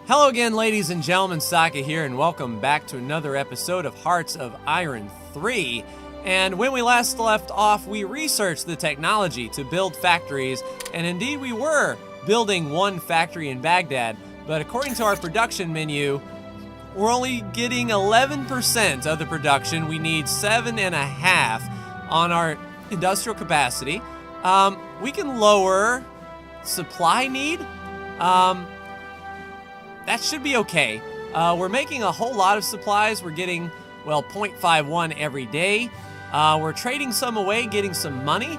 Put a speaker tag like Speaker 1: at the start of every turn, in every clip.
Speaker 1: Hello again, ladies and gentlemen, Saka here, and welcome back to another episode of Hearts of Iron 3. And when we last left off, we researched the technology to build factories, and indeed we were building one factory in Baghdad, but according to our production menu, we're only getting 11% of the production. We need 7.5 on our industrial capacity. We can lower supply need. That should be okay. We're making a whole lot of supplies. We're getting, well, 0.51 every day. We're trading some away, getting some money,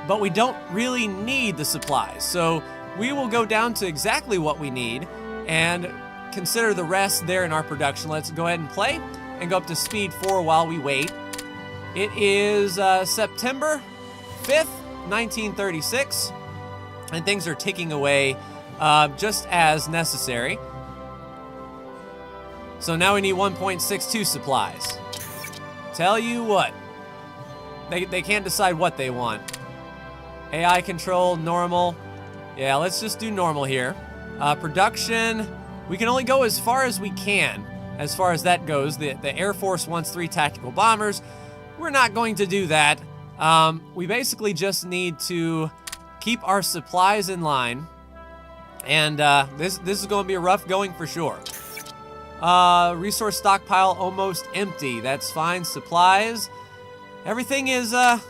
Speaker 1: but we don't really need the supplies. So we will go down to exactly what we need and consider the rest there in our production. Let's go ahead and play and go up to speed 4 while we wait. It is September 5th, 1936, and things are ticking away just as necessary. So now we need 1.62 supplies. Tell you what, they can't decide what they want. AI control, normal. Yeah, let's just do normal here. Production, we can only go as far as we can, as far as that goes. The Air Force wants 3 tactical bombers. We're not going to do that. We basically just need to keep our supplies in line. And this is going to be a rough going for sure. Resource stockpile almost empty. That's fine. Supplies. Everything is, let's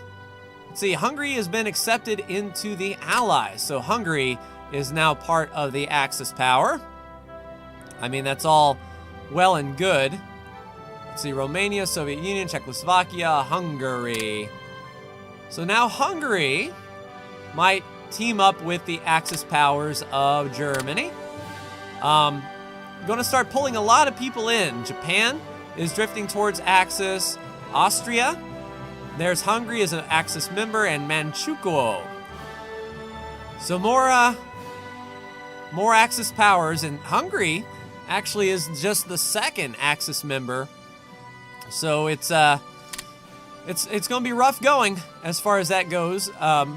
Speaker 1: see, Hungary has been accepted into the Allies. So Hungary is now part of the Axis power. I mean, that's all well and good. Let's see, Romania, Soviet Union, Czechoslovakia, Hungary. So now Hungary might team up with the Axis powers of Germany. Going to start pulling a lot of people in. Japan is drifting towards Axis. Austria. There's Hungary as an Axis member, and Manchukuo. So more Axis powers, and Hungary actually is just the second Axis member. So it's going to be rough going as far as that goes. The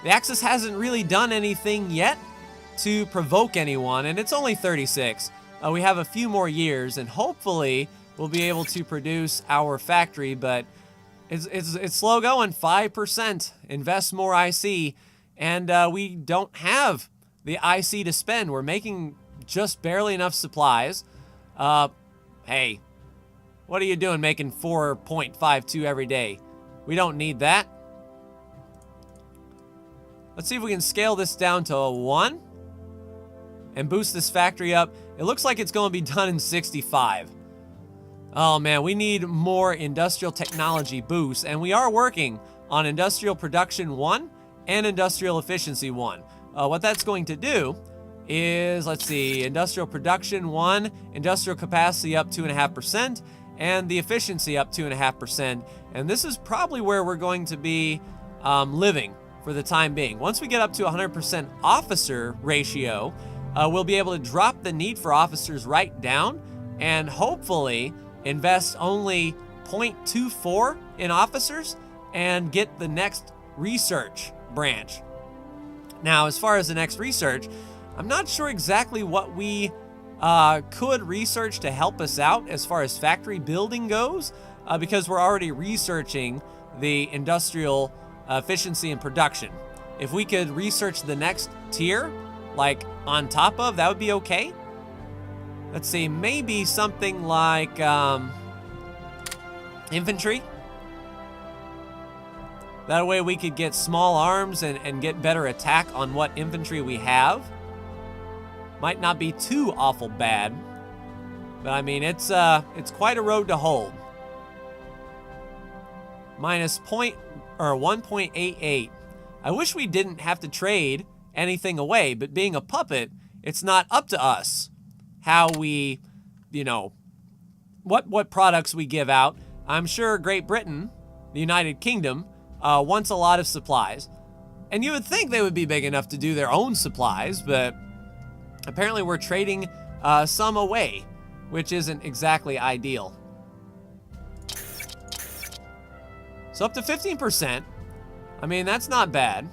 Speaker 1: Axis hasn't really done anything yet to provoke anyone, and it's only 36. We have a few more years, and hopefully we'll be able to produce our factory, but it's slow going. 5%. Invest more IC, and we don't have the IC to spend. We're making just barely enough supplies. Hey, what are you doing making 4.52 every day? We don't need that. Let's see if we can scale this down to a 1 and boost this factory up. It looks like it's going to be done in 65. Oh man, we need more industrial technology boosts, and we are working on industrial production 1 and industrial efficiency 1. What that's going to do is, let's see, industrial production 1, industrial capacity up 2.5%, and the efficiency up 2.5%. And this is probably where we're going to be living for the time being. Once we get up to 100% officer ratio, we'll be able to drop the need for officers right down and hopefully invest only 0.24 in officers and get the next research branch. Now, as far as the next research, I'm not sure exactly what we could research to help us out as far as factory building goes, because we're already researching the industrial efficiency and production. If we could research the next tier, like on top of, that would be okay. Let's see, maybe something like infantry. That way we could get small arms and get better attack on what infantry we have. Might not be too awful bad, but I mean, it's quite a road to hold. Minus 1.88. I wish we didn't have to trade anything away, but being a puppet, it's not up to us how we, you know, what products we give out. I'm sure Great Britain, the United Kingdom, wants a lot of supplies, and you would think they would be big enough to do their own supplies, but apparently we're trading some away, which isn't exactly ideal. So up to 15%. I mean, that's not bad.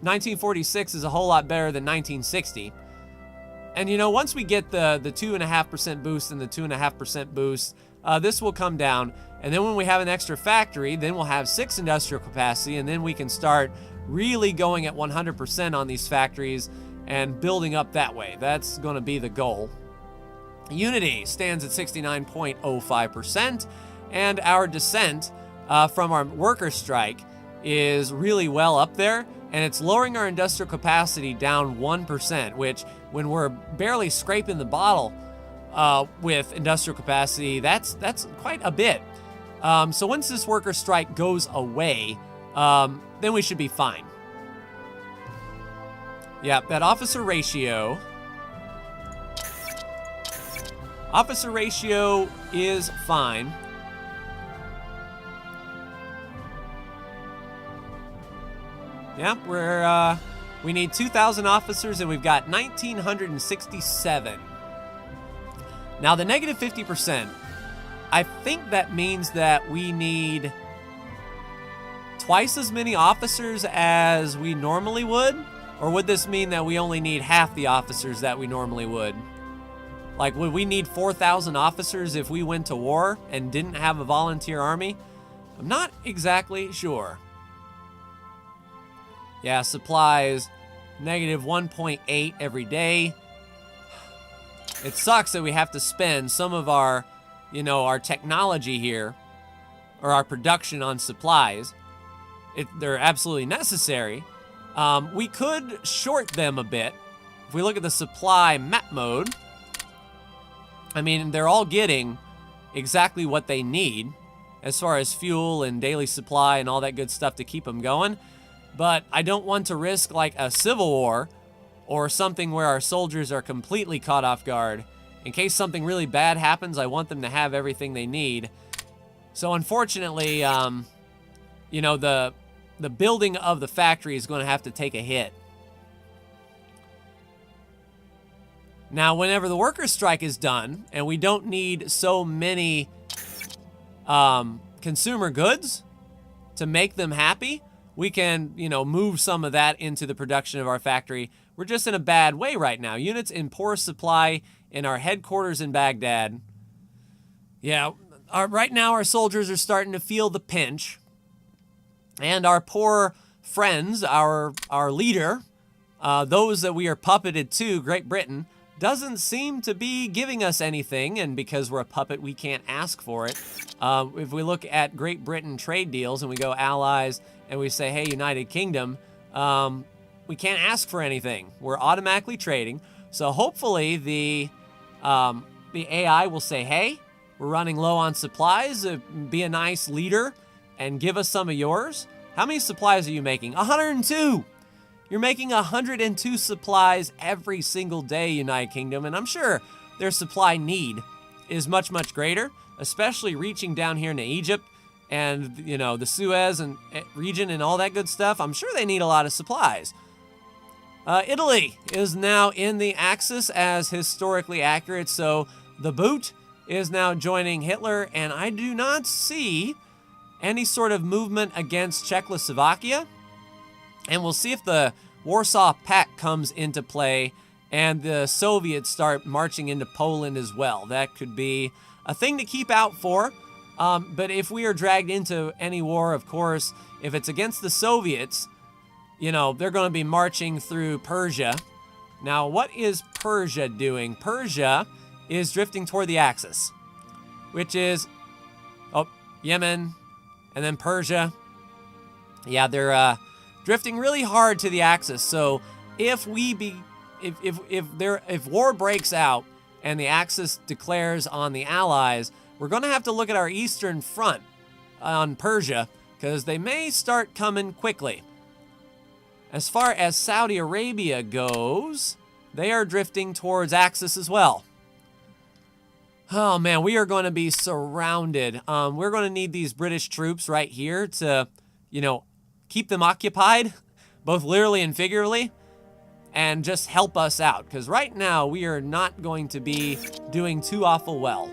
Speaker 1: 1946 is a whole lot better than 1960. And, you know, once we get the 2.5% boost and the 2.5% boost, this will come down. And then when we have an extra factory, then we'll have 6 industrial capacity, and then we can start really going at 100% on these factories and building up that way. That's going to be the goal. Unity stands at 69.05%, and our descent from our worker strike is really well up there, and it's lowering our industrial capacity down 1%, which when we're barely scraping the bottle with industrial capacity, that's quite a bit. So once this worker strike goes away, then we should be fine. Yeah, that officer ratio is fine. Yeah, we need 2,000 officers, and we've got 1,967. Now, the negative 50%, I think that means that we need twice as many officers as we normally would? Or would this mean that we only need half the officers that we normally would? Like, would we need 4,000 officers if we went to war and didn't have a volunteer army? I'm not exactly sure. Yeah, supplies, negative 1.8 every day. It sucks that we have to spend some of our, you know, our technology here, or our production on supplies. They're absolutely necessary. We could short them a bit. If we look at the supply map mode, I mean, they're all getting exactly what they need as far as fuel and daily supply and all that good stuff to keep them going. But I don't want to risk like a civil war or something where our soldiers are completely caught off guard. In case something really bad happens, I want them to have everything they need. So unfortunately, you know, the building of the factory is going to have to take a hit. Now, whenever the workers' strike is done, and we don't need so many consumer goods to make them happy, we can, you know, move some of that into the production of our factory. We're just in a bad way right now. Units in poor supply in our headquarters in Baghdad. Yeah, right now our soldiers are starting to feel the pinch. And our poor friends, our leader, those that we are puppeted to, Great Britain, doesn't seem to be giving us anything, and because we're a puppet, we can't ask for it. If we look at Great Britain trade deals and we go allies and we say, hey, United Kingdom, we can't ask for anything. We're automatically trading. So hopefully the AI will say, hey, we're running low on supplies. Be a nice leader and give us some of yours. How many supplies are you making? 102! You're making 102 supplies every single day, United Kingdom, and I'm sure their supply need is much, much greater, especially reaching down here into Egypt and, you know, the Suez and region and all that good stuff. I'm sure they need a lot of supplies. Italy is now in the Axis as historically accurate, so the boot is now joining Hitler, and I do not see any sort of movement against Czechoslovakia. And we'll see if the Warsaw Pact comes into play and the Soviets start marching into Poland as well. That could be a thing to keep out for. But if we are dragged into any war, of course, if it's against the Soviets, you know, they're going to be marching through Persia. Now, what is Persia doing? Persia is drifting toward the Axis, which is, Yemen, and then Persia. Yeah, they're drifting really hard to the Axis. So if war breaks out and the Axis declares on the Allies, we're going to have to look at our Eastern Front on Persia, because they may start coming quickly. As far as Saudi Arabia goes, they are drifting towards Axis as well. Oh man, we are going to be surrounded. We're going to need these British troops right here to, you know, keep them occupied, both literally and figuratively, and just help us out. Because right now, we are not going to be doing too awful well.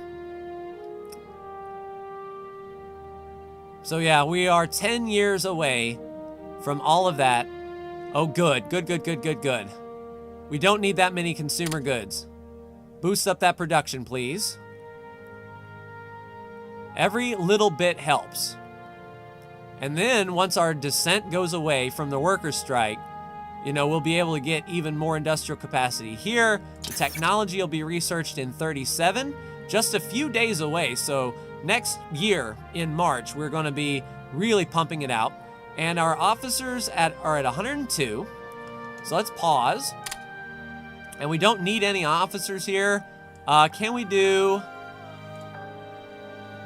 Speaker 1: So yeah, we are 10 years away from all of that. Oh, good. We don't need that many consumer goods. Boost up that production, please. Every little bit helps. And then once our dissent goes away from the workers' strike, you know, we'll be able to get even more industrial capacity. Here, the technology will be researched in 37, just a few days away. So next year in March, we're going to be really pumping it out. And our officers are at 102. So let's pause. And we don't need any officers here. Can we do...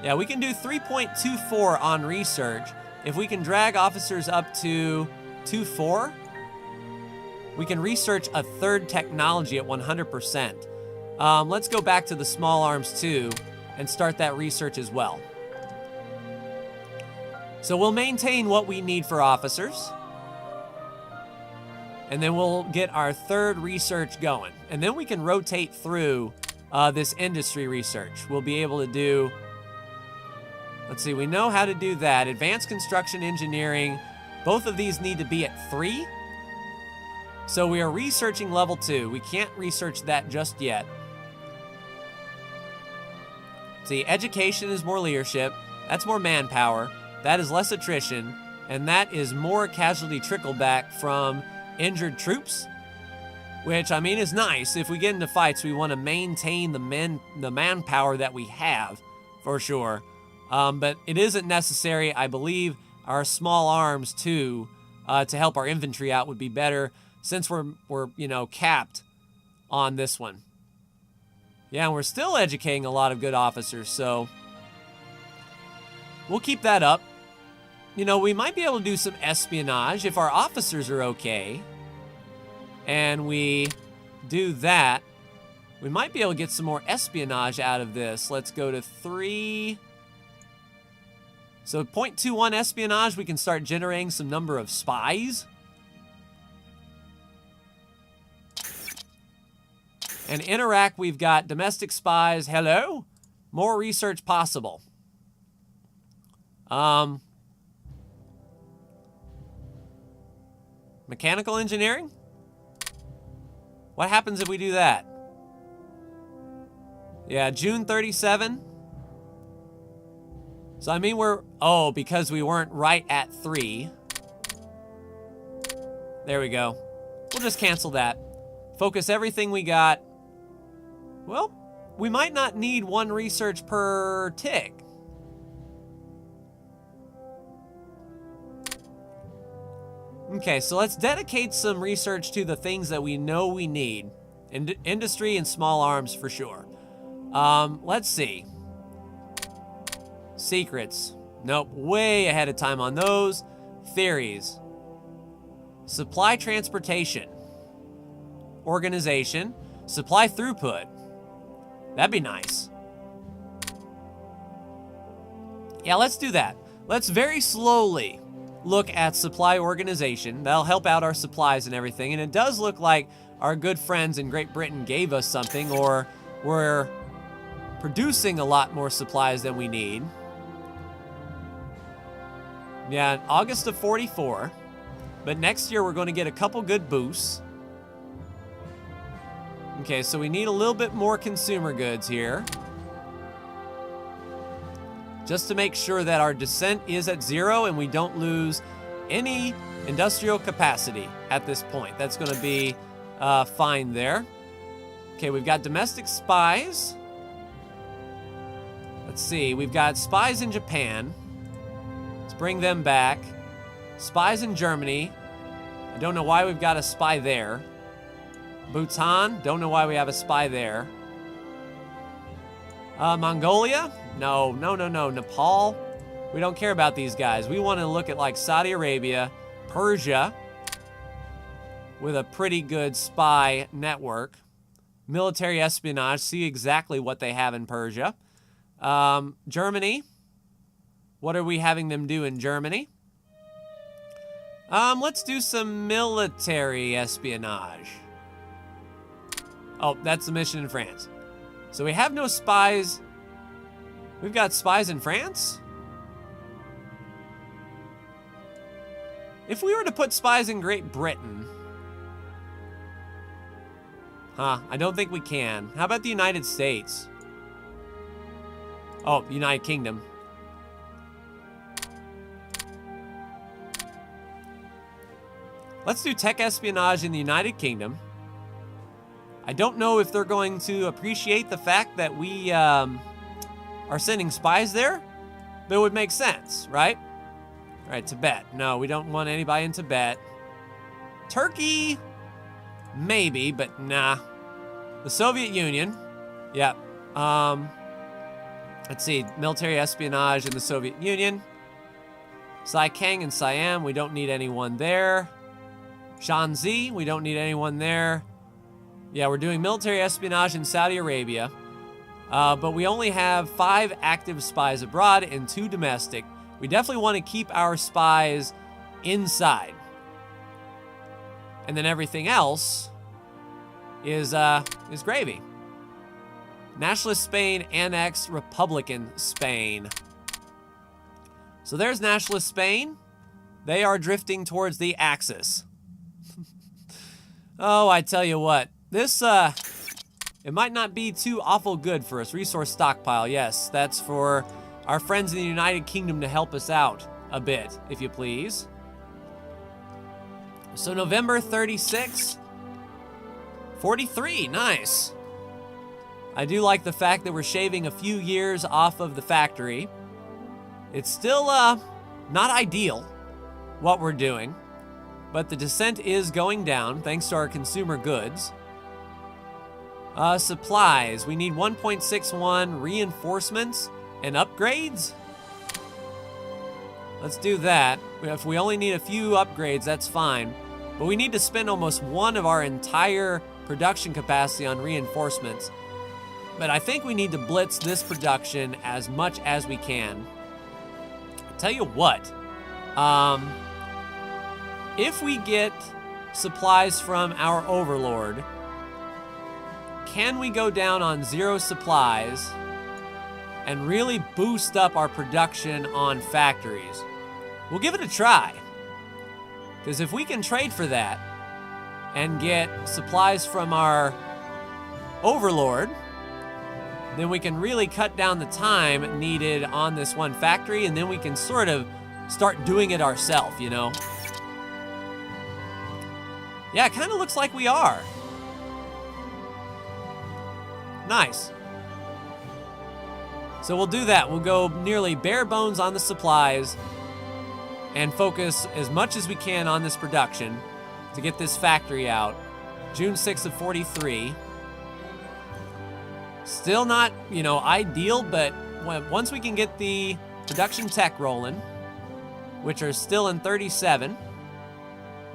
Speaker 1: Yeah, we can do 3.24 on research. If we can drag officers up to 2.4, we can research a third technology at 100%. Let's go back to the small arms too and start that research as well. So we'll maintain what we need for officers. And then we'll get our third research going. And then we can rotate through this industry research. We'll be able to do... Let's see, we know how to do that. Advanced construction engineering, both of these need to be at 3. So we are researching level 2. We can't research that just yet. See, education is more leadership. That's more manpower. That is less attrition. And that is more casualty trickle back from injured troops. Which, I mean, is nice. If we get into fights, we want to maintain the manpower that we have, for sure. But it isn't necessary. I believe our small arms, too, to help our infantry out would be better since we're you know, capped on this one. Yeah, and we're still educating a lot of good officers, so we'll keep that up. You know, we might be able to do some espionage if our officers are okay. And we do that. We might be able to get some more espionage out of this. Let's go to 3... So 0.21 espionage, we can start generating some number of spies. And in Iraq, we've got domestic spies. Hello? More research possible. Mechanical engineering? What happens if we do that? Yeah, June 37. So, I mean, oh, because we weren't right at 3. There we go. We'll just cancel that. Focus everything we got. Well, we might not need 1 research per tick. Okay, so let's dedicate some research to the things that we know we need. Industry and small arms for sure. Let's see. Secrets. Nope, way ahead of time on those. Theories. Supply transportation. Organization. Supply throughput. That'd be nice. Yeah, let's do that. Let's very slowly look at supply organization. That'll help out our supplies and everything. And it does look like our good friends in Great Britain gave us something, or we're producing a lot more supplies than we need. Yeah, in August of 44. But next year we're going to get a couple good boosts. Okay, so we need a little bit more consumer goods here. Just to make sure that our descent is at 0 and we don't lose any industrial capacity at this point. That's going to be fine there. Okay, we've got domestic spies. Let's see, we've got spies in Japan. Let's bring them back. Spies in Germany. I don't know why we've got a spy there. Bhutan, don't know why we have a spy there. Mongolia? No. Nepal? We don't care about these guys. We want to look at like Saudi Arabia, Persia, with a pretty good spy network. Military espionage, see exactly what they have in Persia. Germany. What are we having them do in Germany? Let's do some military espionage. Oh, that's the mission in France. So we have no spies. We've got spies in France? If we were to put spies in Great Britain, Huh, I don't think we can. How about the United States? Oh, United Kingdom. Let's do tech espionage in the United Kingdom. I don't know if they're going to appreciate the fact that we are sending spies there, but it would make sense, right? All right, Tibet. No, we don't want anybody in Tibet. Turkey, maybe, but nah. The Soviet Union, yep. Let's see, military espionage in the Soviet Union. Saikang and Siam, we don't need anyone there. Shanxi, we don't need anyone there. Yeah, we're doing military espionage in Saudi Arabia. But we only have 5 active spies abroad and 2 domestic. We definitely want to keep our spies inside. And then everything else is gravy. Nationalist Spain annexed Republican Spain. So there's Nationalist Spain. They are drifting towards the Axis. Oh, I tell you what. This, it might not be too awful good for us. Resource stockpile, yes. That's for our friends in the United Kingdom to help us out a bit, if you please. So November 36. 43, nice. I do like the fact that we're shaving a few years off of the factory. It's still, not ideal, what we're doing. But the descent is going down, thanks to our consumer goods. Supplies. We need 1.61 reinforcements and upgrades. Let's do that. If we only need a few upgrades, that's fine. But we need to spend almost one of our entire production capacity on reinforcements. But I think we need to blitz this production as much as we can. I'll tell you what. If we get supplies from our overlord, can we go down on 0 supplies and really boost up our production on factories? We'll give it a try. Because if we can trade for that and get supplies from our overlord, then we can really cut down the time needed on this one factory, and then we can sort of start doing it ourselves, you know? Yeah, it kind of looks like we are. Nice. So we'll do that. We'll go nearly bare bones on the supplies and focus as much as we can on this production to get this factory out. June 6th of 43. Still not, you know, ideal, but once we can get the production tech rolling, which are still in 37,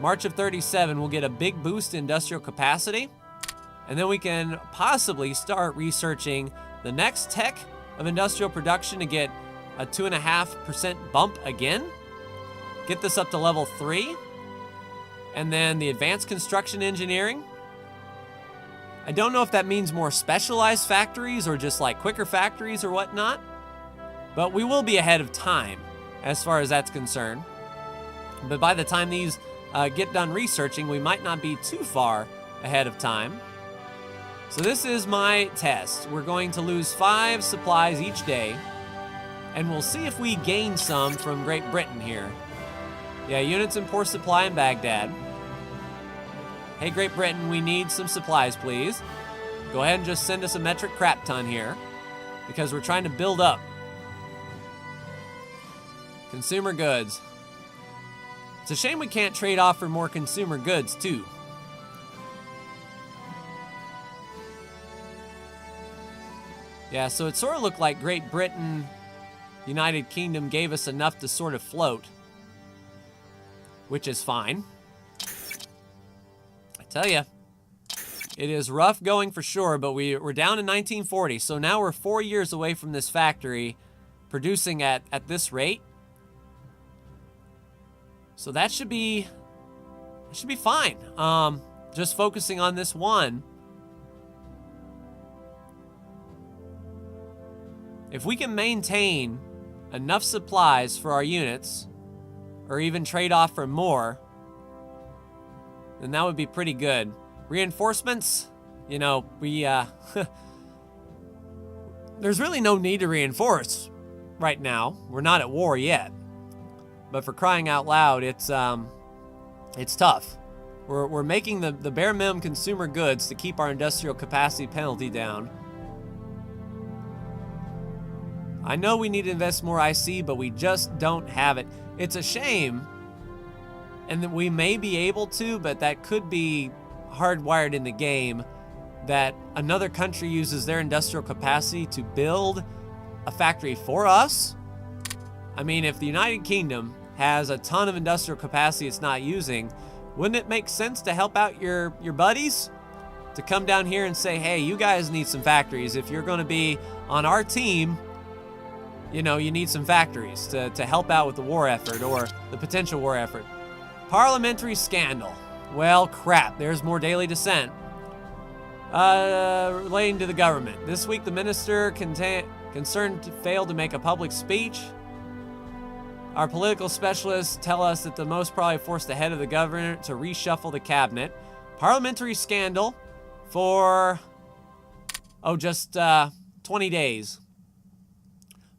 Speaker 1: March of 37, we'll get a big boost in industrial capacity, and then we can possibly start researching the next tech of industrial production to get a 2.5% bump again, get this up to level 3, and then the advanced construction engineering. I don't know if that means more specialized factories or just like quicker factories or whatnot, but we will be ahead of time as far as that's concerned. But by the time these get done researching, we might not be too far ahead of time. So this is my test. We're going to lose 5 supplies each day, and we'll see if we gain some from Great Britain here. Yeah, units in poor supply in Baghdad. Hey, Great Britain, we need some supplies, please. Go ahead and just send us a metric crap ton here, because we're trying to build up. Consumer goods. It's a shame we can't trade off for more consumer goods, too. Yeah, so it sort of looked like Great Britain, United Kingdom gave us enough to sort of float, which is fine. I tell you, it is rough going for sure, but we're down in 1940, so now we're 4 years away from this factory producing at this rate. So that should be fine. Just focusing on this one. If we can maintain enough supplies for our units, or even trade off for more, then that would be pretty good. Reinforcements, You know, we, there's really no need to reinforce right now. We're not at war yet. But for crying out loud, it's tough. We're making the bare minimum consumer goods to keep our industrial capacity penalty down. I know we need to invest more IC, but we just don't have it. It's a shame, and that we may be able to, but that could be hardwired in the game, that another country uses their industrial capacity to build a factory for us. I mean, if the United Kingdom has a ton of industrial capacity it's not using, wouldn't it make sense to help out your buddies? To come down here and say, hey, you guys need some factories. If you're going to be on our team, you know, you need some factories to help out with the war effort, or the potential war effort. Parliamentary scandal. Well, crap, there's more daily dissent. Relating to the government. This week, the minister concerned failed to make a public speech. Our political specialists tell us that the most probably forced the head of the government to reshuffle the cabinet. Parliamentary scandal for, just 20 days.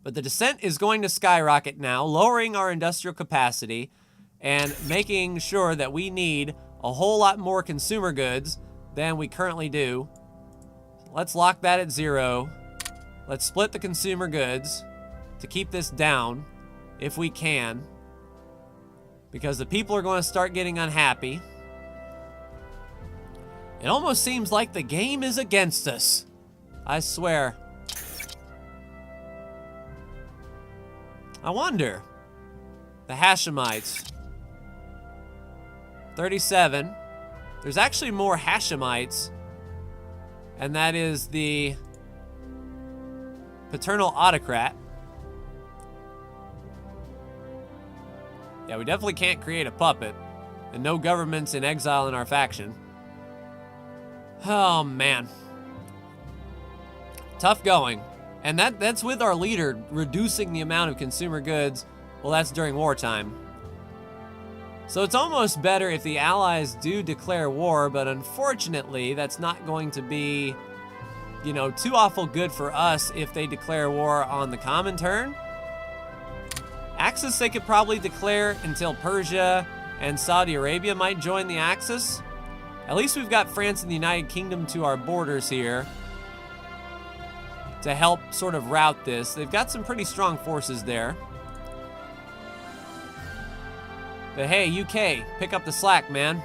Speaker 1: But the dissent is going to skyrocket now, lowering our industrial capacity and making sure that we need a whole lot more consumer goods than we currently do. Let's lock that at 0. Let's split the consumer goods to keep this down if we can, because the people are going to start getting unhappy. It almost seems like the game is against us. I swear. I wonder. The Hashemites. 37. There's actually more Hashemites, and that is the paternal autocrat. Yeah, we definitely can't create a puppet, and no government's in exile in our faction. Oh, man. Tough going. And that's with our leader reducing the amount of consumer goods. Well, that's during wartime. So it's almost better if the Allies do declare war, but unfortunately, that's not going to be, you know, too awful good for us if they declare war on the common turn. Axis they could probably declare until Persia and Saudi Arabia might join the Axis. At least we've got France and the United Kingdom to our borders here to help sort of route this. They've got some pretty strong forces there. But hey, UK, pick up the slack, man.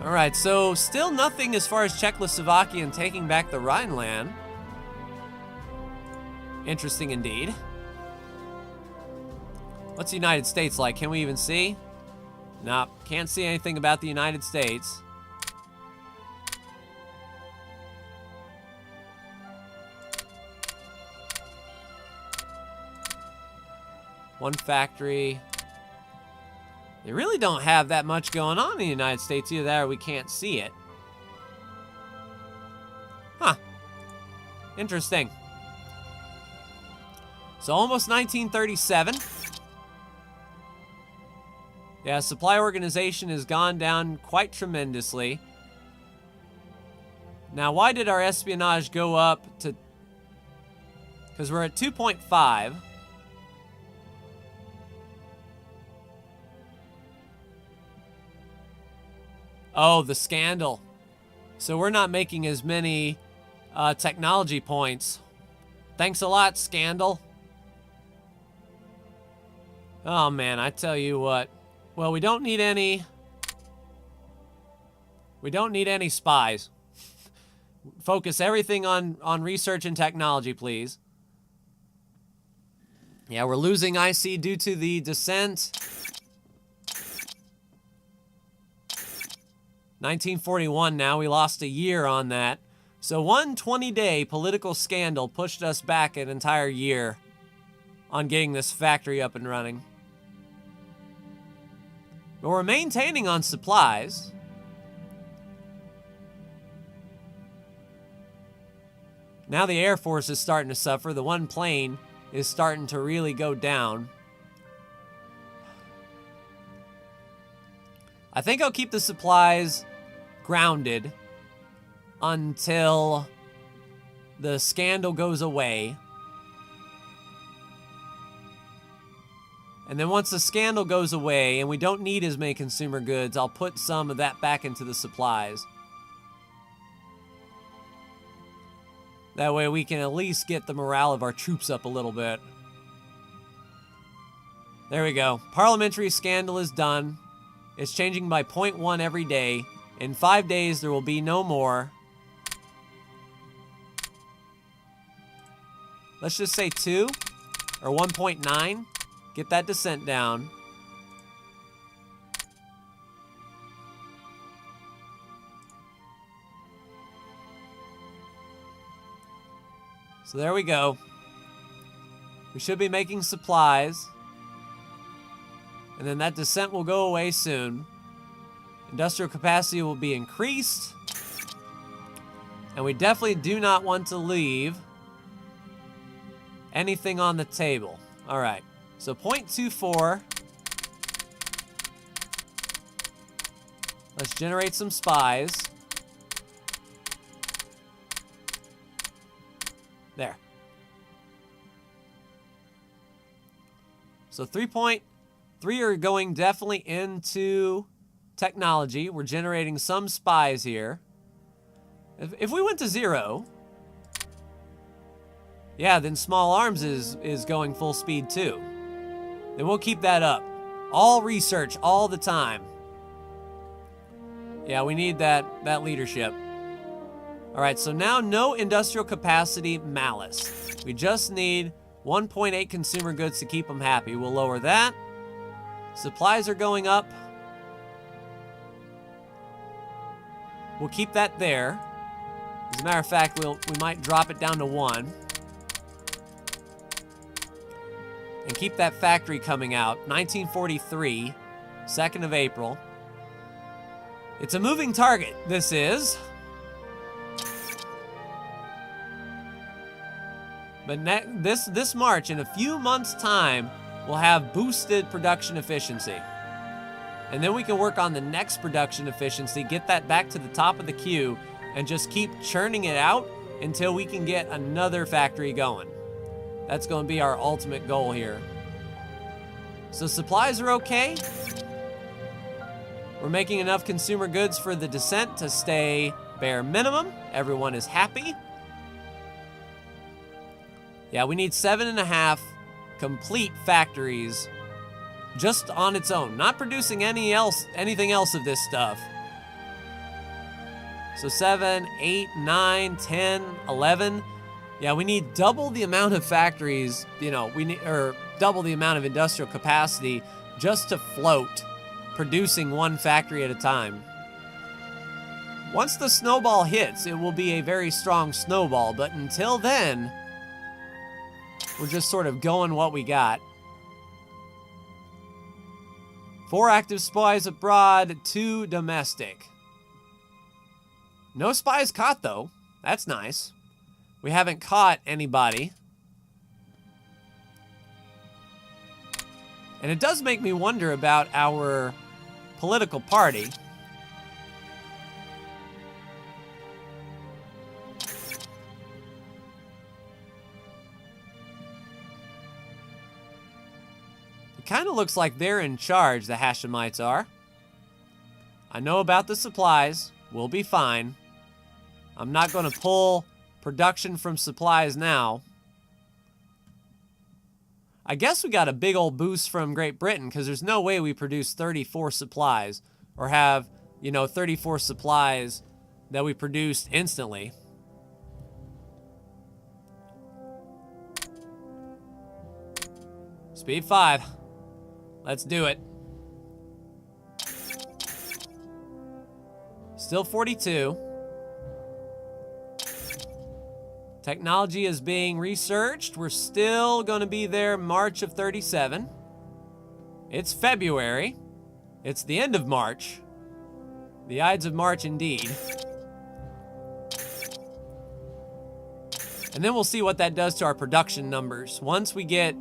Speaker 1: All right, so still nothing as far as Czechoslovakia and taking back the Rhineland. Interesting indeed. What's the United States like? Can we even see? Nope, can't see anything about the United States. One factory. They really don't have that much going on in the United States. Either that or we can't see it. Huh. Interesting. So almost 1937. Yeah, supply organization has gone down quite tremendously. Now, why did our espionage go up to... Because we're at 2.5. Oh, the scandal. So we're not making as many technology points. Thanks a lot, scandal. Oh, man, I tell you what. Well, we don't need any... We don't need any spies. Focus everything on research and technology, please. Yeah, we're losing IC due to the dissent. 1941 now, we lost a year on that. So one 20-day political scandal pushed us back an entire year on getting this factory up and running. But we're maintaining on supplies. Now the Air Force is starting to suffer. The one plane is starting to really go down. I think I'll keep the supplies grounded until the scandal goes away. And then once the scandal goes away and we don't need as many consumer goods, I'll put some of that back into the supplies. That way we can at least get the morale of our troops up a little bit. There we go. Parliamentary scandal is done. It's changing by 0.1 every day. In 5 days, there will be no more. Let's just say 2 or 1.9. Get that descent down. So there we go. We should be making supplies. And then that descent will go away soon. Industrial capacity will be increased. And we definitely do not want to leave anything on the table. All right. So 0.24. Let's generate some spies. There. So 3.3 are going definitely into technology. We're generating some spies here. If we went to 0, yeah, then small arms is going full speed too. Then we'll keep that up. All research all the time. Yeah, we need that leadership. All right, so now no industrial capacity malice. We just need 1.8 consumer goods to keep them happy. We'll lower that. Supplies are going up. We'll keep that there. As a matter of fact, we might drop it down to 1. And keep that factory coming out. 1943, 2nd of April. It's a moving target, this is. But this March, in a few months' time, we'll have boosted production efficiency. And then we can work on the next production efficiency, get that back to the top of the queue, and just keep churning it out until we can get another factory going. That's going to be our ultimate goal here. So supplies are okay. We're making enough consumer goods for the descent to stay bare minimum. Everyone is happy. Yeah, we need 7.5 complete factories just on its own. Not producing anything else of this stuff. So 7, 8, 9, 10, 11. Yeah, we need double the amount of factories, or double the amount of industrial capacity just to float, producing one factory at a time. Once the snowball hits, it will be a very strong snowball, but until then, we're just sort of going what we got. 4 active spies abroad, 2 domestic. No spies caught, though. That's nice. We haven't caught anybody. And it does make me wonder about our political party. It kind of looks like they're in charge, the Hashemites are. I know about the supplies. We'll be fine. I'm not going to pull production from supplies now. I guess we got a big old boost from Great Britain because there's no way we produce 34 supplies or have, 34 supplies that we produced instantly. Speed 5. Let's do it. Still 42. Technology is being researched. We're still going to be there March of 37. It's February. It's the end of March. The Ides of March indeed. And then we'll see what that does to our production numbers. Once we get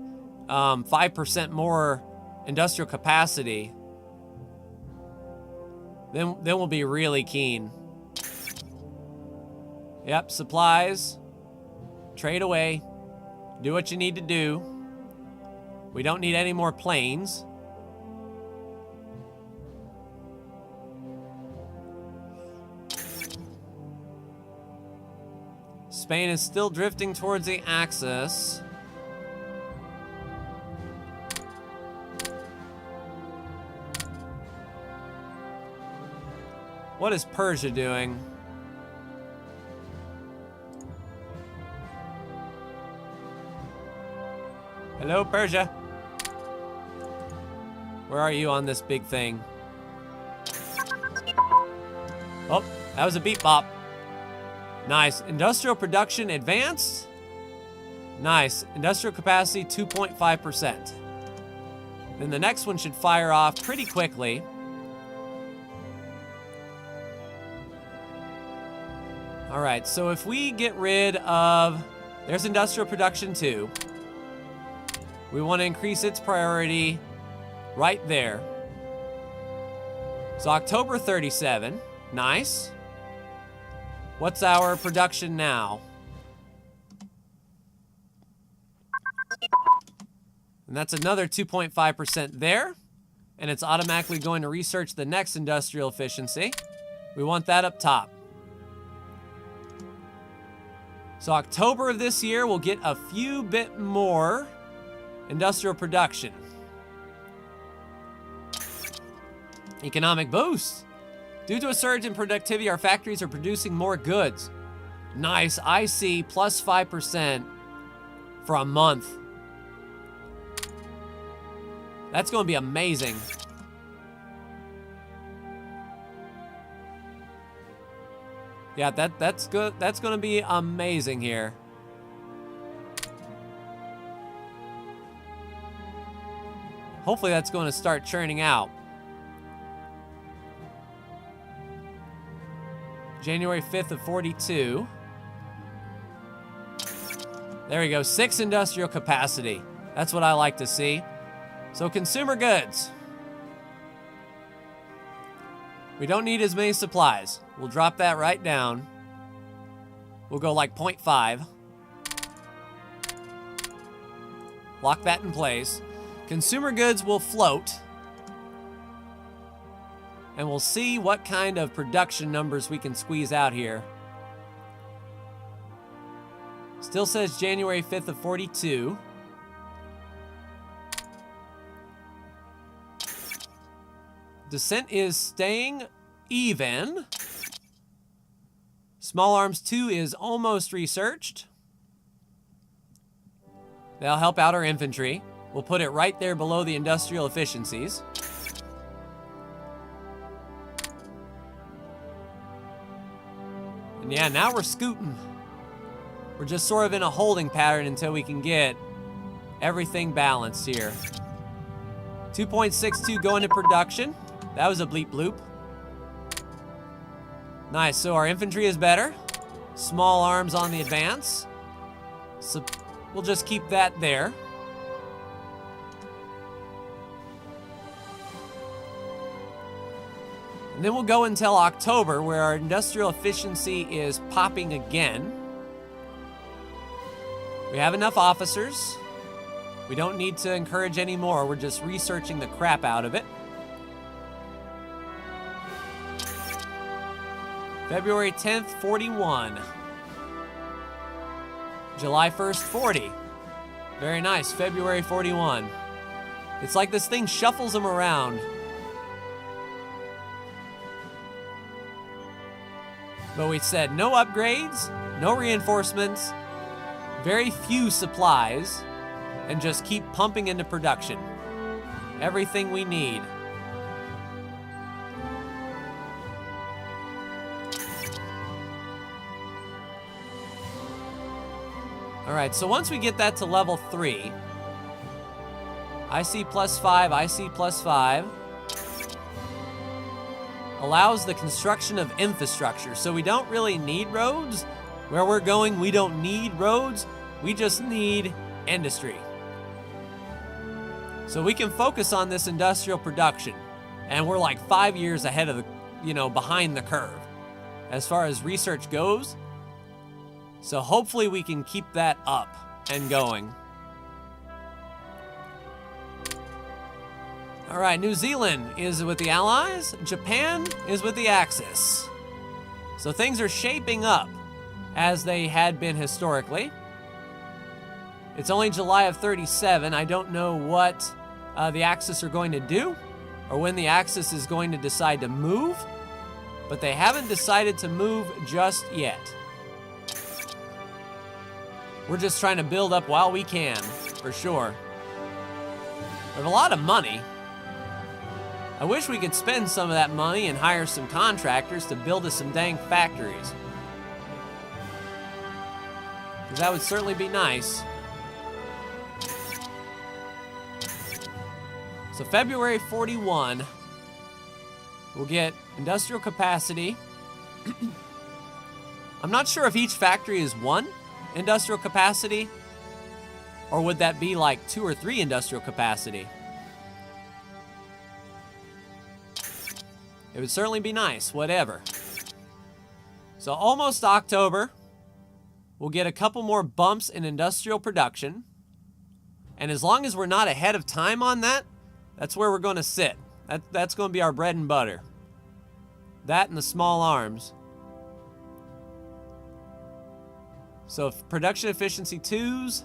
Speaker 1: 5% more industrial capacity, then we'll be really keen. Yep, supplies. Trade away. Do what you need to do. We don't need any more planes. Spain is still drifting towards the axis. What is Persia doing? Hello, Persia. Where are you on this big thing? Oh, that was a beep bop. Nice. Industrial production advanced. Nice. Industrial capacity 2.5%. Then the next one should fire off pretty quickly. All right, so if we get rid of... There's industrial production 2. We want to increase its priority right there. So October 37. Nice. What's our production now? And that's another 2.5% there. And it's automatically going to research the next industrial efficiency. We want that up top. So October of this year, we'll get a few bit more industrial production. Economic boost. Due to a surge in productivity, our factories are producing more goods. Nice. I see plus 5% for a month. That's going to be amazing. Yeah, that's good. That's going to be amazing here. Hopefully that's going to start churning out. January 5th of 42. There we go. 6 industrial capacity. That's what I like to see. So consumer goods. We don't need as many supplies. We'll drop that right down. We'll go like 0.5. Lock that in place. Consumer goods will float. And we'll see what kind of production numbers we can squeeze out here. Still says January 5th of 42. Descent is staying even. Small Arms 2 is almost researched. That'll help out our infantry. We'll put it right there below the industrial efficiencies. And yeah, now we're scooting. We're just sort of in a holding pattern until we can get everything balanced here. 2.62 going to production. That was a bleep bloop. Nice, so our infantry is better. Small arms on the advance. So we'll just keep that there. And then we'll go until October, where our industrial efficiency is popping again. We have enough officers. We don't need to encourage any more. We're just researching the crap out of it. February 10th, 41. July 1st, 40. Very nice, February 41. It's like this thing shuffles them around. But we said no upgrades, no reinforcements, very few supplies, and just keep pumping into production. Everything we need. All right, so once we get that to level 3, IC +5, IC +5 allows the construction of infrastructure. So we don't really need roads. Where we're going, we don't need roads. We just need industry. So we can focus on this industrial production. And we're like 5 years ahead of the, behind the curve. As far as research goes, So hopefully we can keep that up and going. All right, New Zealand is with the Allies. Japan is with the Axis. So things are shaping up as they had been historically. It's only July of 37. I don't know what the Axis are going to do or when the Axis is going to decide to move, but they haven't decided to move just yet. We're just trying to build up while we can, for sure. We have a lot of money. I wish we could spend some of that money and hire some contractors to build us some dang factories. Because that would certainly be nice. So February 41, we'll get industrial capacity. I'm not sure if each factory is one industrial capacity, or would that be like 2 or 3 industrial capacity? It would certainly be nice, whatever. So almost October, we'll get a couple more bumps in industrial production. And as long as we're not ahead of time on that, that's where we're going to sit. That's going to be our bread and butter. That and the small arms. So production efficiency 2s.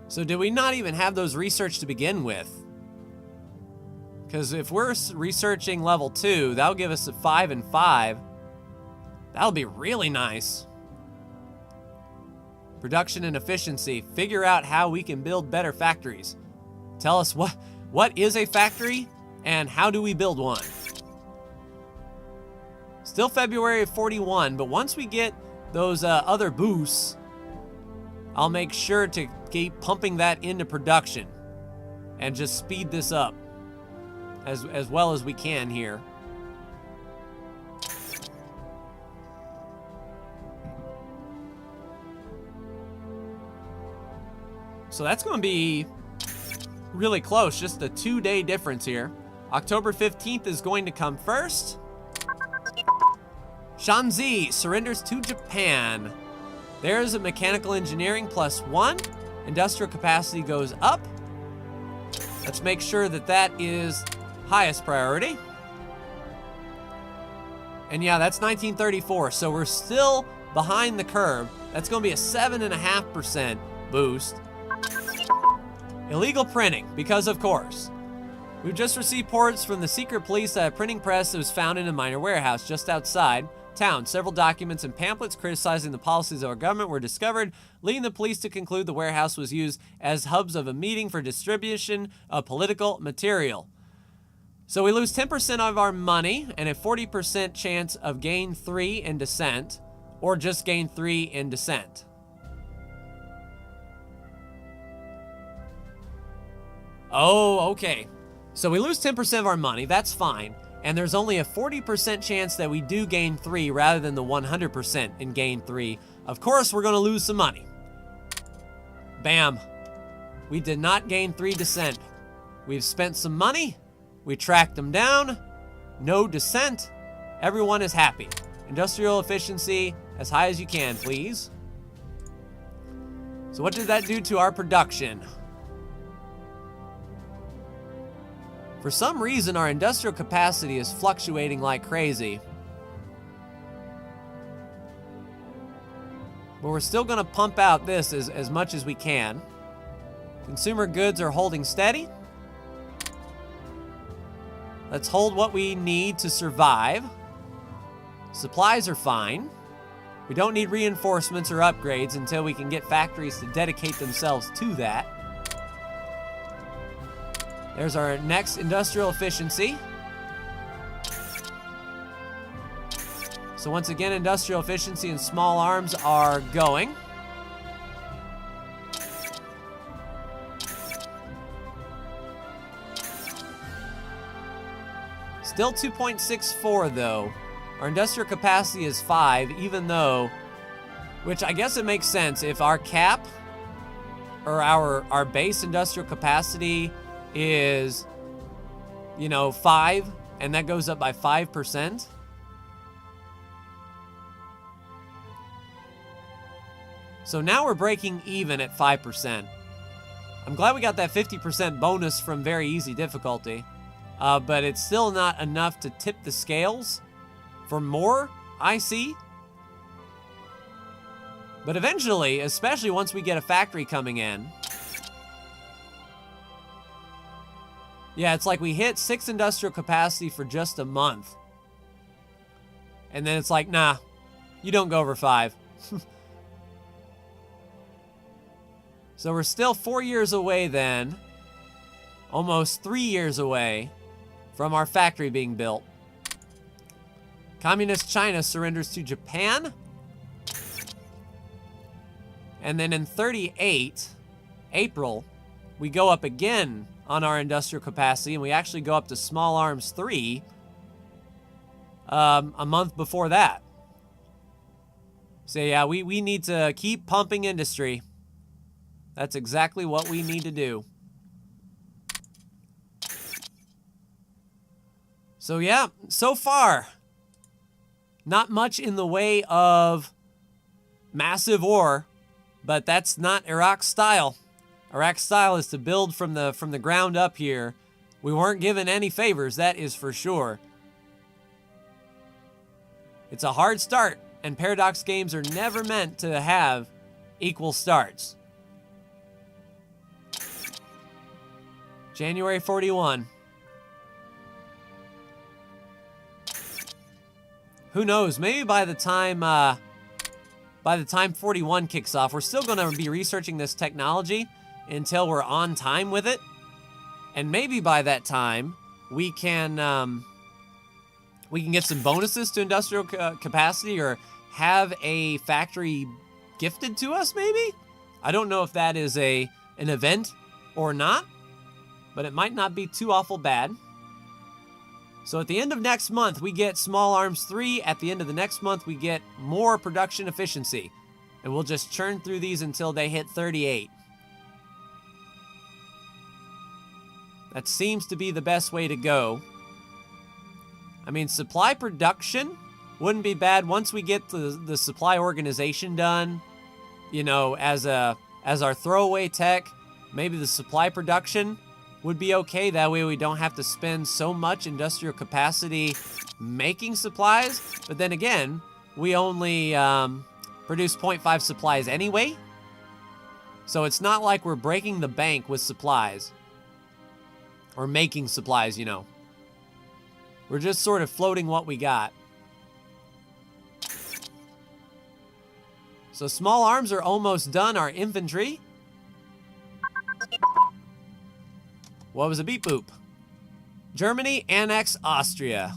Speaker 1: So did we not even have those researched to begin with? Because if we're researching level 2, that'll give us a 5 and 5. That'll be really nice. Production and efficiency. Figure out how we can build better factories. Tell us what is a factory and how do we build one. Still February of 41, but once we get those other boosts, I'll make sure to keep pumping that into production and just speed this up as well as we can here. So that's going to be really close, just a 2-day difference here. October 15th is going to come first. Shanxi surrenders to Japan. There's a mechanical engineering +1. Industrial capacity goes up. Let's make sure that that is highest priority. And yeah, that's 1934, so we're still behind the curve. That's going to be a 7.5% boost. Illegal printing, because of course. We've just received reports from the secret police that a printing press was found in a minor warehouse just outside town. Several documents and pamphlets criticizing the policies of our government were discovered, leading the police to conclude the warehouse was used as hubs of a meeting for distribution of political material. So we lose 10% of our money and a 40% chance of gain 3 in descent, or just gain 3 in descent. Oh, okay. So we lose 10% of our money, that's fine. And there's only a 40% chance that we do gain 3 rather than the 100% in gain 3. Of course, we're going to lose some money. Bam. We did not gain 3 descent. We've spent some money. We tracked them down. No descent. Everyone is happy. Industrial efficiency as high as you can, please. So what did that do to our production? For some reason, our industrial capacity is fluctuating like crazy. But we're still going to pump out this as much as we can. Consumer goods are holding steady. Let's hold what we need to survive. Supplies are fine. We don't need reinforcements or upgrades until we can get factories to dedicate themselves to that. There's our next industrial efficiency. So once again, industrial efficiency and small arms are going. Still 2.64 though. Our industrial capacity is 5, even though, which I guess it makes sense if our cap or our base industrial capacity is, 5, and that goes up by 5%. So now we're breaking even at 5%. I'm glad we got that 50% bonus from very easy difficulty. But it's still not enough to tip the scales for more IC. But eventually, especially once we get a factory coming in, yeah, it's like we hit 6 industrial capacity for just a month. And then it's like, nah, you don't go over 5. So we're still 4 years away then, almost 3 years away from our factory being built. Communist China surrenders to Japan. And then in 38, April, we go up again on our industrial capacity, and we actually go up to Small Arms 3 a month before that. So yeah, we need to keep pumping industry. That's exactly what we need to do. So yeah, so far, not much in the way of massive war, but that's not Iraq's style. Iraq's style is to build from the ground up here. We weren't given any favors, that is for sure. It's a hard start, and Paradox games are never meant to have equal starts. January 41. Who knows? Maybe by the time 41 kicks off, we're still going to be researching this technology until we're on time with it, and maybe by that time we can get some bonuses to industrial capacity, or have a factory gifted to us. Maybe, I don't know if that is an event or not, but it might not be too awful bad. So at the end of next month, we get Small Arms 3. At the end of the next month, we get more production efficiency. And we'll just churn through these until they hit 38. That seems to be the best way to go. I mean, supply production wouldn't be bad once we get the supply organization done. You know, as our throwaway tech, maybe the supply production would be okay. That way we don't have to spend so much industrial capacity making supplies. But then again, we only produce 0.5 supplies anyway. So it's not like we're breaking the bank with supplies. Or making supplies, you know. We're just sort of floating what we got. So Small Arms are almost done. Our infantry. What was a beep boop? Germany annex Austria.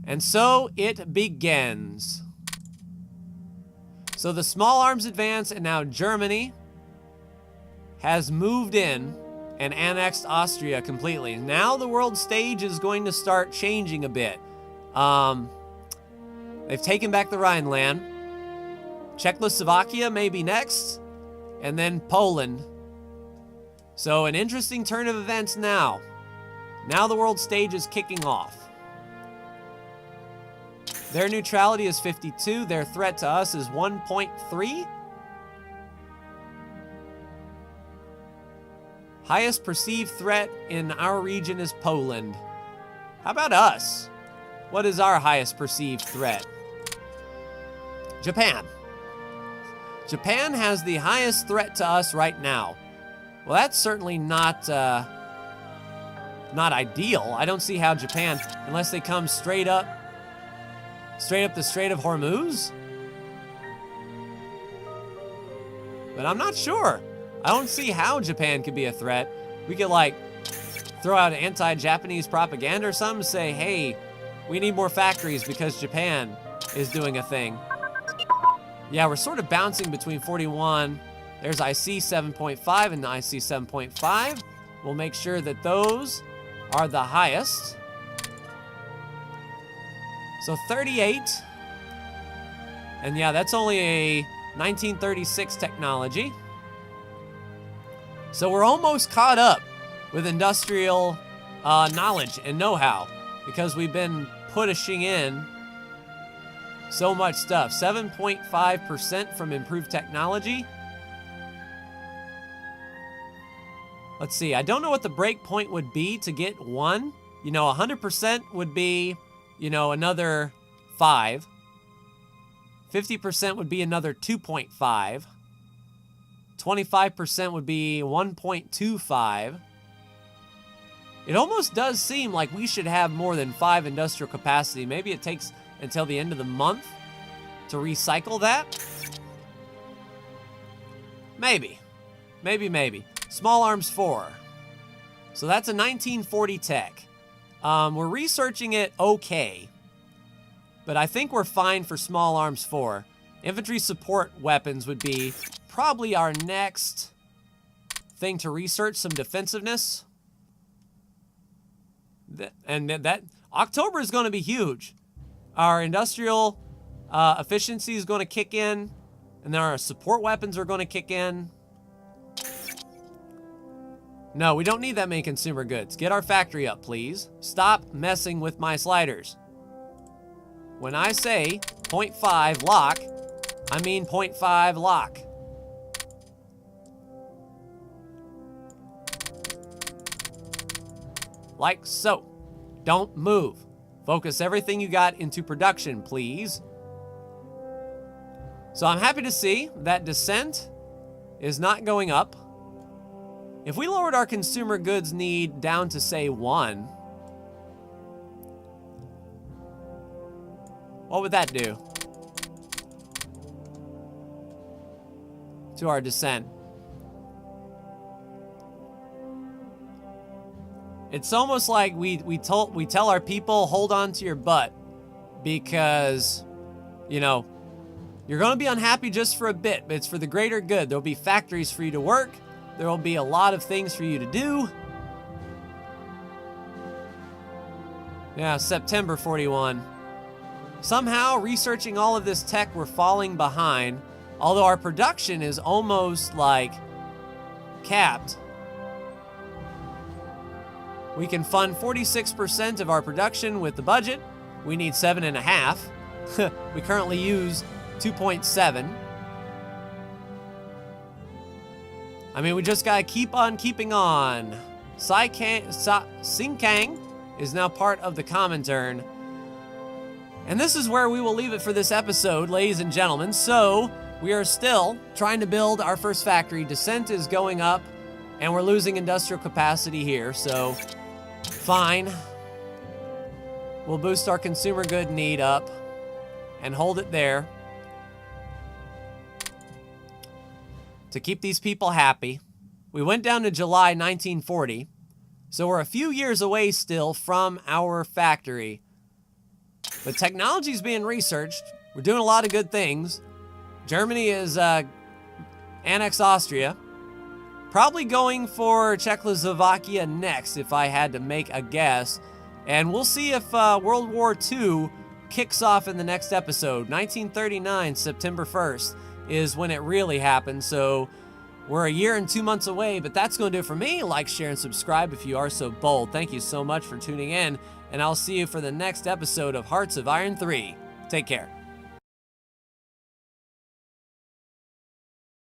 Speaker 1: And so it begins. So the Small Arms advance, and now Germany has moved in and annexed Austria completely. Now the world stage is going to start changing a bit. They've taken back the Rhineland. Czechoslovakia may be next, and then Poland. So an interesting turn of events now. Now the world stage is kicking off. Their neutrality is 52. Their threat to us is 1.3. Highest perceived threat in our region is Poland. How about us? What is our highest perceived threat? Japan. Japan has the highest threat to us right now. Well, that's certainly not ideal. I don't see how Japan, unless they come straight up the Strait of Hormuz. But I'm not sure. I don't see how Japan could be a threat. We could, like, throw out anti-Japanese propaganda or something, say, hey, we need more factories because Japan is doing a thing. Yeah, we're sort of bouncing between 41. There's IC 7.5 and IC 7.5. We'll make sure that those are the highest. So 38. And yeah, that's only a 1936 technology. So we're almost caught up with industrial knowledge and know-how, because we've been pushing in So much stuff. 7.5% from improved technology. Let's see. I don't know what the break point would be to get 1. You know, 100% would be, you know, another 5. 50% would be another 2.5. 25% would be 1.25. It almost does seem like we should have more than 5 industrial capacity. Maybe it takes until the end of the month to recycle that. Maybe. Maybe. Small Arms 4. So that's a 1940 tech. We're researching it okay, but I think we're fine for Small Arms 4. Infantry support weapons would be probably our next thing to research, some defensiveness. And that October is going to be huge. Our industrial efficiency is going to kick in, and then our support weapons are going to kick in. No, we don't need that many consumer goods. Get our factory up, please. Stop messing with my sliders. When I say 0.5 lock, I mean 0.5 lock. Like so. Don't move. Focus everything you got into production, please. So I'm happy to see that Descent is not going up. If we lowered our consumer goods need down to, say, 1, what would that do to our Descent? It's almost like we tell our people, hold on to your butt, because, you know, you're going to be unhappy just for a bit, but it's for the greater good. There'll be factories for you to work. There will be a lot of things for you to do. Yeah, September 41. Somehow, researching all of this tech, we're falling behind. Although our production is almost, like, capped. We can fund 46% of our production with the budget. We need 7.5. We currently use 2.7. I mean, we just gotta keep on keeping on. Sinkang is now part of the Comintern. And this is where we will leave it for this episode, ladies and gentlemen. So, we are still trying to build our first factory. Descent is going up, and we're losing industrial capacity here, so fine. We'll boost our consumer good need up and hold it there to keep these people happy. We went down to July 1940, so we're a few years away still from our factory. But technology is being researched. We're doing a lot of good things. Germany is annexed Austria. Probably going for Czechoslovakia next, if I had to make a guess. And we'll see if World War II kicks off in the next episode. 1939, September 1st, is when it really happened. So we're a year and 2 months away, but that's going to do it for me. Like, share, and subscribe if you are so bold. Thank you so much for tuning in, and I'll see you for the next episode of Hearts of Iron 3. Take care.